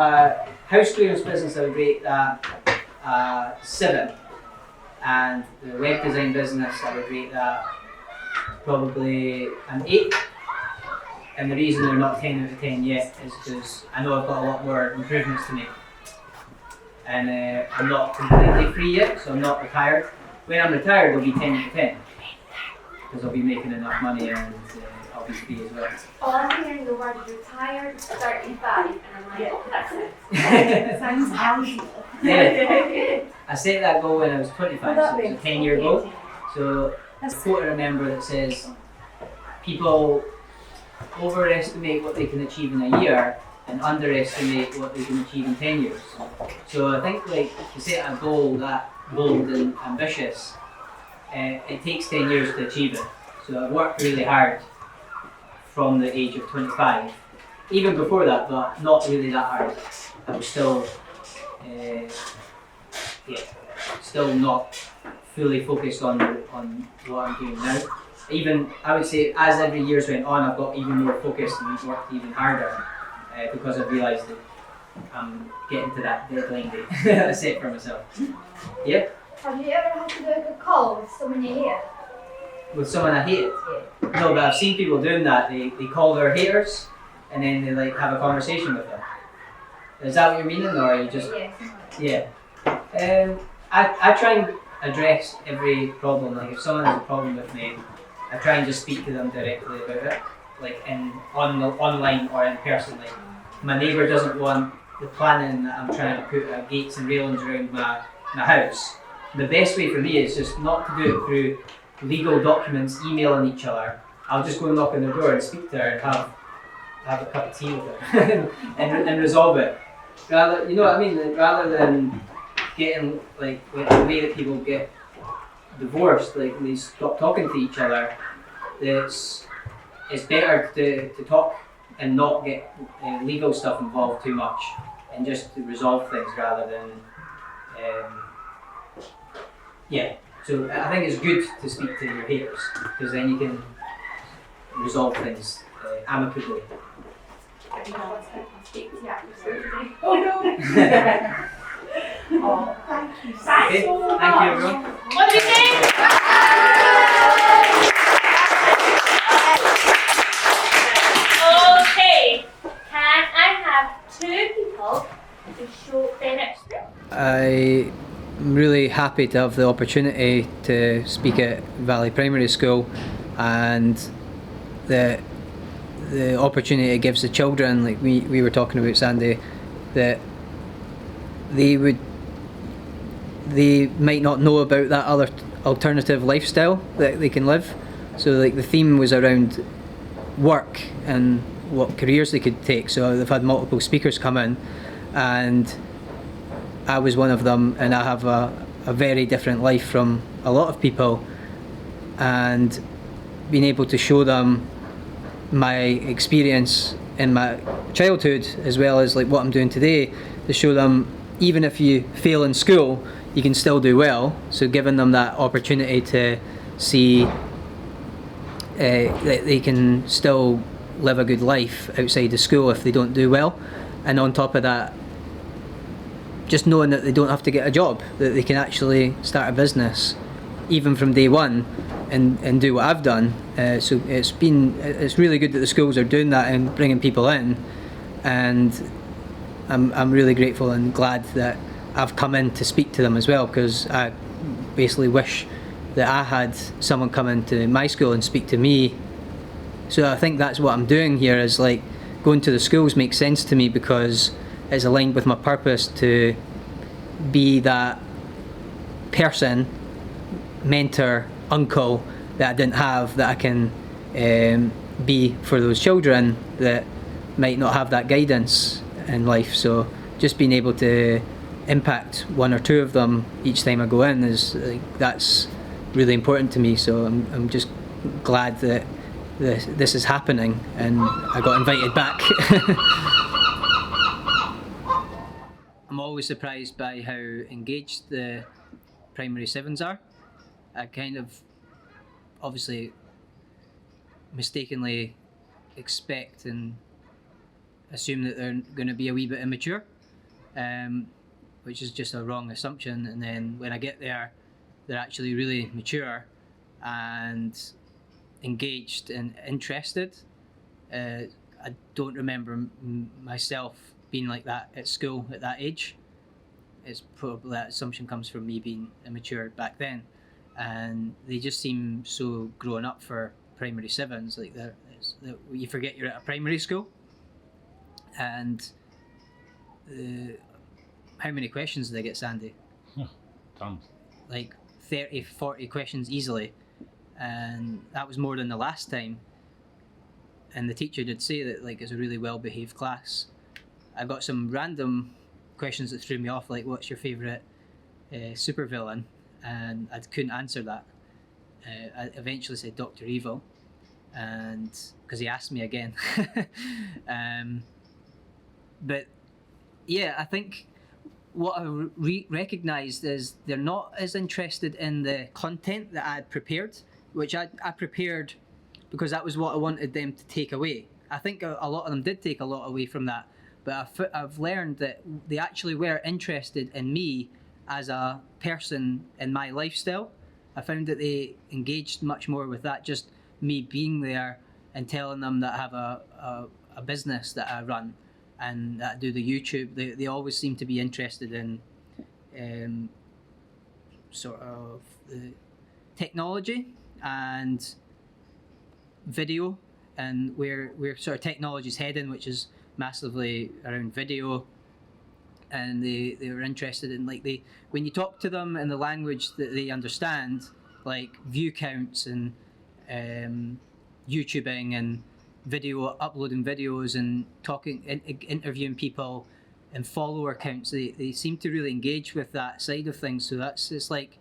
house clearance business I would rate that 7. And the web design business I would rate that probably an 8. And the reason they're not 10 out of 10 yet is because I know I've got a lot more improvements to make. and I'm not completely free yet, so I'm not retired. When I'm retired, it'll be 10 to 10, because I'll be making enough money and I'll be free as well. Oh, I'm hearing the word retired 35, and I'm like, oh, that's it. Sounds ideal. Yeah. I set that goal when I was 25, Well, so it's a 10-year goal. So a quote I remember that says, people overestimate what they can achieve in a year and underestimate what they can achieve in 10 years. So I think like to set a goal that bold and ambitious, it takes 10 years to achieve it. So I worked really hard from the age of 25. Even before that, but not really that hard. I was still, still not fully focused on what I'm doing now. Even, I would say, as every year's went on, I've got even more focused and worked even harder because I've realised that I'm getting to that deadline date I set for myself. Yeah? Have you ever had to do a call with someone you hate? With someone I hate? No, but I've seen people doing that. They call their haters and then they like have a conversation with them. Is that what you're meaning, or are you just... Yes. Yeah. I try and address every problem. Like if someone has a problem with me, I try and just speak to them directly about it, like online or in person. Like my neighbour doesn't want the planning that I'm trying to put gates and railings around my house. The best way for me is just not to do it through legal documents, emailing each other. I'll just go and knock on their door and speak to her and have a cup of tea with her and resolve it. Rather, you know what I mean? Like, rather than getting like the way that people get divorced, like they stop talking to each other. It's better to talk and not get legal stuff involved too much, and just to resolve things rather than So I think it's good to speak to your haters, because then you can resolve things amicably. Oh no! Oh, thank you so Okay, much. thank you everyone. What do you think? Okay, can I have 2 people to show their experience? I'm really happy to have the opportunity to speak at Valley Primary School, and the opportunity it gives the children, like we were talking about, Sandy, that they might not know about that other alternative lifestyle that they can live. So like the theme was around work and what careers they could take. So they've had multiple speakers come in, and I was one of them, and I have a very different life from a lot of people, and being able to show them my experience in my childhood as well as like what I'm doing today, to show them even if you fail in school you can still do well. So giving them that opportunity to see that they can still live a good life outside of school if they don't do well, and on top of that, just knowing that they don't have to get a job, that they can actually start a business even from day one and do what I've done. So it's really good that the schools are doing that and bringing people in, and I'm really grateful and glad that I've come in to speak to them as well, because I basically wish that I had someone come into my school and speak to me. So I think that's what I'm doing here, is like going to the schools makes sense to me because it's aligned with my purpose to be that person, mentor, uncle that I didn't have, that I can be for those children that might not have that guidance in life. So just being able to impact 1 or 2 of them each time I go in is that's really important to me. So I'm just glad that this is happening, and I got invited back. I'm always surprised by how engaged the primary 7s are. I kind of obviously mistakenly expect and assume that they're going to be a wee bit immature, which is just a wrong assumption. And then when I get there, they're actually really mature and engaged and interested. I don't remember myself being like that at school at that age. it's probably that assumption comes from me being immature back then, and they just seem so grown up for primary sevens. Like you forget you're at a primary school, and how many questions do they get, Sandy? Tons. Like 30, 40 questions easily, and that was more than the last time. And the teacher did say that like it's a really well behaved class. I got some random questions that threw me off, like what's your favourite supervillain, and I couldn't answer that. I eventually said Dr. Evil, and because he asked me again. But yeah, I think what I recognised is they're not as interested in the content that I had prepared, which I prepared because that was what I wanted them to take away. I think a lot of them did take a lot away from that, but I've learned that they actually were interested in me as a person in my lifestyle. I found that they engaged much more with that, just me being there and telling them that I have a business that I run and that I do the YouTube. They always seem to be interested in sort of the technology and video, and where sort of technology is heading, which is massively around video. And they were interested in, like, when you talk to them in the language that they understand, like view counts and YouTubing and uploading videos and interviewing people and follower counts, they seem to really engage with that side of things. So it's like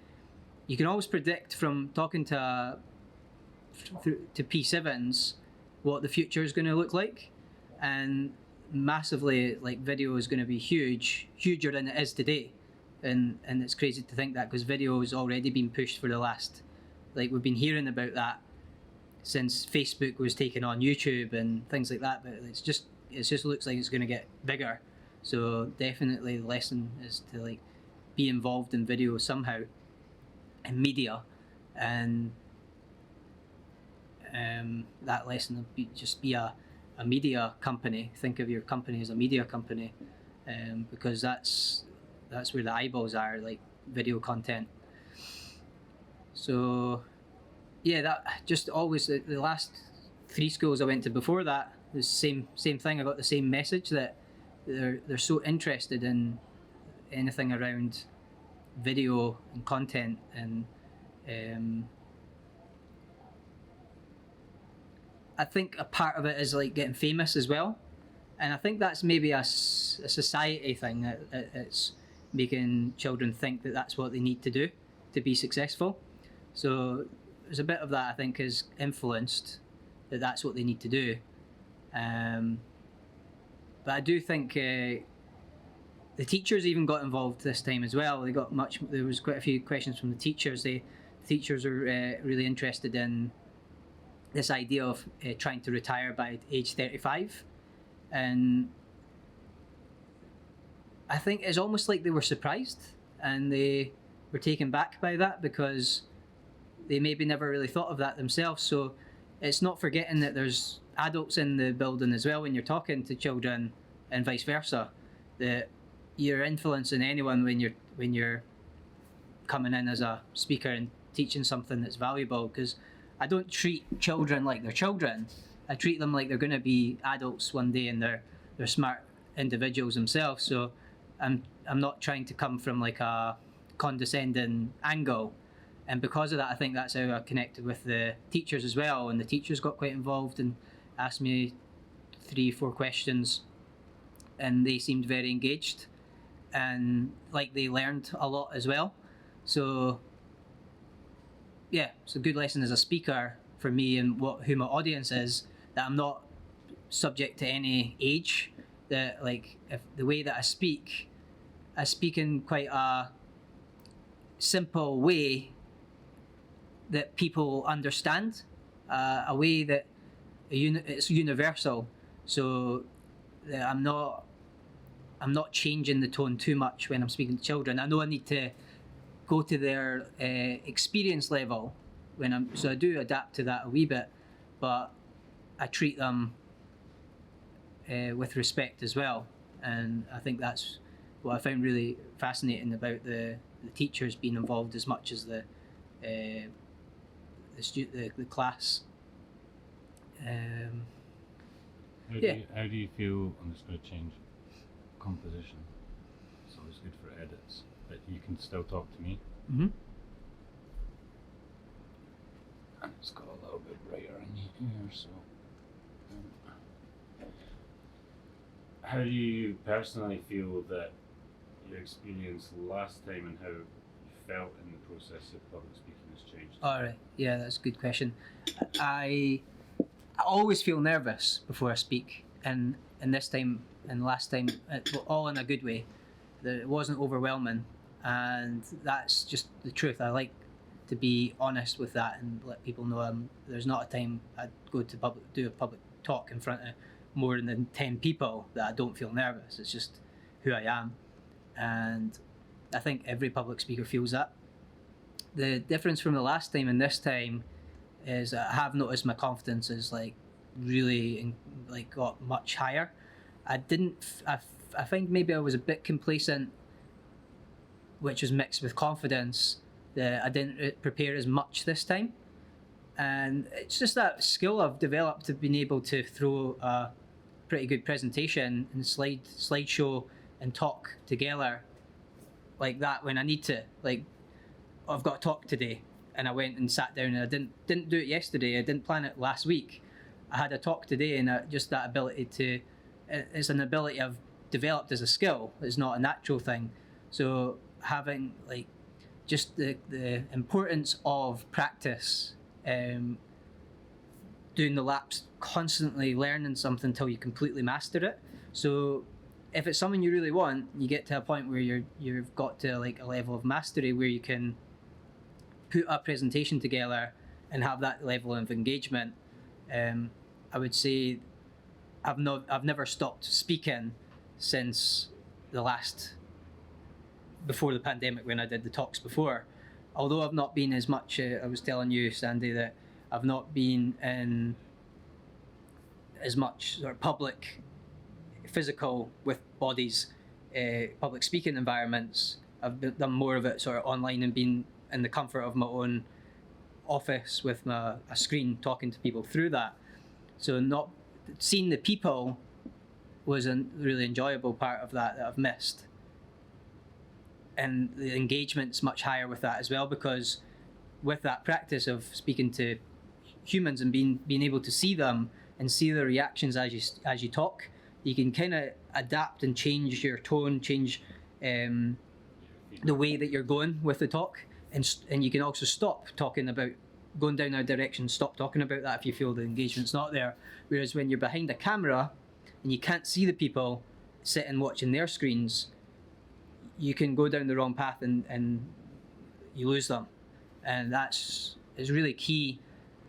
you can always predict from talking to P7s what the future is going to look like, and massively, like, video is going to be huger than it is today, and it's crazy to think that, because video has already been pushed for the last, like, we've been hearing about that since Facebook was taking on YouTube and things like that, but it just looks like it's going to get bigger. So definitely the lesson is to, like, be involved in video somehow, in media, and that lesson would be just be a media company. Think of your company as a media company, because that's where the eyeballs are, like video content. So yeah, that just always, the last 3 schools I went to before that, the same thing. I got the same message, that they're so interested in anything around video and content, and I think a part of it is like getting famous as well, and I think that's maybe a society thing, that it's making children think that that's what they need to do to be successful. So there's a bit of that, I think, is influenced, that that's what they need to do. But I do think the teachers even got involved this time as well. There was quite a few questions from the teachers. The teachers are really interested in this idea of trying to retire by age 35, and I think it's almost like they were surprised and they were taken back by that, because they maybe never really thought of that themselves. So it's not forgetting that there's adults in the building as well when you're talking to children, and vice versa, that you're influencing anyone when you're coming in as a speaker and teaching something that's valuable. Because I don't treat children like they're children. I treat them like they're going to be adults one day, and they're smart individuals themselves. So I'm not trying to come from like a condescending angle. And because of that, I think that's how I connected with the teachers as well. And the teachers got quite involved and asked me 3-4 questions, and they seemed very engaged, and like they learned a lot as well. So yeah, it's a good lesson as a speaker for me, and who my audience is, that I'm not subject to any age. That, like, if the way that I speak in quite a simple way that people understand, a way that it's universal, so that I'm not changing the tone too much when I'm speaking to children. I know I need to go to their experience level so I do adapt to that a wee bit, but I treat them with respect as well, and I think that's what I found really fascinating about the teachers being involved as much as the class. How do you feel? I'm just going to change composition. It's always good for edits, but you can still talk to me. Mm-hmm. And it's got a little bit brighter in here, so. How do you personally feel that your experience last time and how you felt in the process of public speaking has changed? All right. Yeah, that's a good question. I always feel nervous before I speak, and this time and last time, all in a good way. It wasn't overwhelming, and that's just the truth. I like to be honest with that and let people know there's not a time I'd go to do a public talk in front of more than 10 people that I don't feel nervous. It's just who I am, and I think every public speaker feels that. The difference from the last time and this time is I have noticed my confidence is really got much higher. I think maybe I was a bit complacent, which was mixed with confidence, that I didn't prepare as much this time. And it's just that skill I've developed to being able to throw a pretty good presentation and slideshow and talk together like that when I need to. I've got a talk today, and I went and sat down, and I didn't do it yesterday. I didn't plan it last week. I had a talk today, and just that ability it's an ability I've developed as a skill. It's not a natural thing. So having just the importance of practice, doing the laps, constantly learning something until you completely master it. So if it's something you really want, you get to a point where you've got to a level of mastery where you can put a presentation together and have that level of engagement. I would say I've never stopped speaking since before the pandemic, when I did the talks before. Although I've not been as much, I was telling you, Sandy, that I've not been in as much sort of public, physical with bodies, public speaking environments. I've done more of it sort of online and been in the comfort of my own office with a screen talking to people through that. So not seeing the people was a really enjoyable part of that I've missed. And the engagement's much higher with that as well, because with that practice of speaking to humans and being able to see them and see their reactions as you talk, you can kind of adapt and change your tone, change the way that you're going with the talk, and you can also stop talking about going down a direction, stop talking about that if you feel the engagement's not there. Whereas when you're behind a camera and you can't see the people sitting watching their screens, you can go down the wrong path and you lose them. And is really key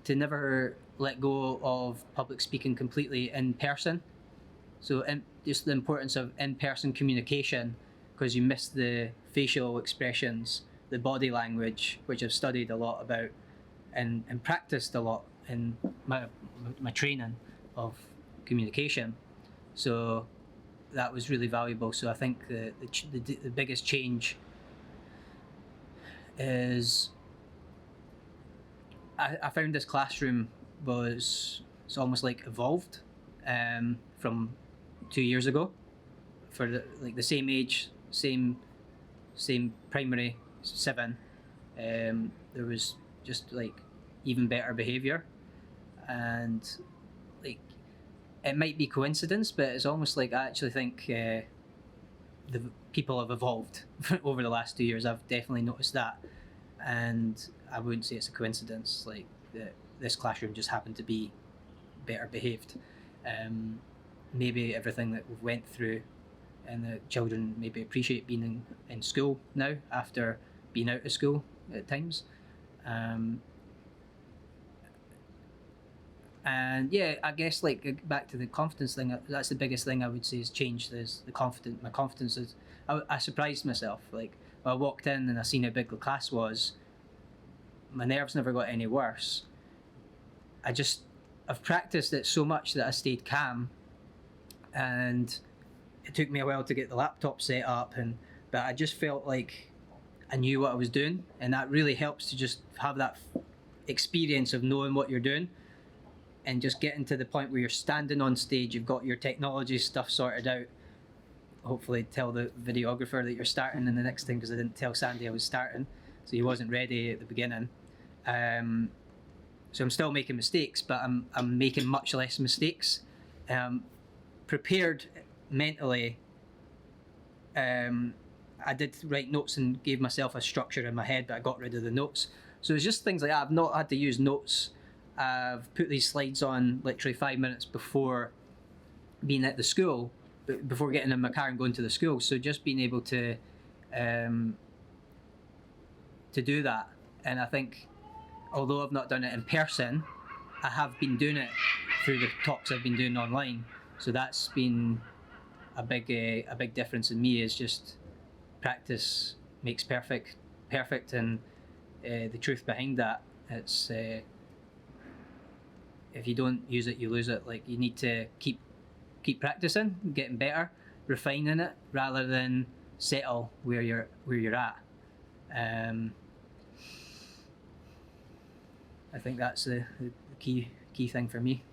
to never let go of public speaking completely in person. So just the importance of in-person communication, because you miss the facial expressions, the body language, which I've studied a lot about and practiced a lot in my training of communication. So that was really valuable. So I think the biggest change is I found this classroom it's almost evolved from 2 years ago, for the same age, same primary 7. There was just even better behaviour, and it might be coincidence, but it's almost I actually think the people have evolved over the last 2 years. I've definitely noticed that, and I wouldn't say it's a coincidence. This classroom just happened to be better behaved. Maybe everything that we've went through, and the children maybe appreciate being in school now after being out of school at times. And yeah, I guess back to the confidence thing, that's the biggest thing I would say has changed, is my confidence is, I surprised myself. When I walked in and I seen how big the class was, my nerves never got any worse. I've practiced it so much that I stayed calm, and it took me a while to get the laptop set up, but I just felt like I knew what I was doing, and that really helps to just have that experience of knowing what you're doing, and just getting to the point where you're standing on stage, you've got your technology stuff sorted out. Hopefully tell the videographer that you're starting in the next thing, because I didn't tell Sandy I was starting, so he wasn't ready at the beginning. So I'm still making mistakes, but I'm making much less mistakes. Prepared mentally. I did write notes and gave myself a structure in my head, but I got rid of the notes. So it's just things like that. I've not had to use notes. I've put these slides on literally 5 minutes before being at the school, before getting in my car and going to the school. So just being able to do that. And I think, although I've not done it in person, I have been doing it through the talks I've been doing online. So that's been a big difference in me, is just practice makes perfect, and the truth behind that, it's if you don't use it, you lose it. Like, you need to keep practicing, getting better, refining it, rather than settle where you're at. I think that's the key thing for me.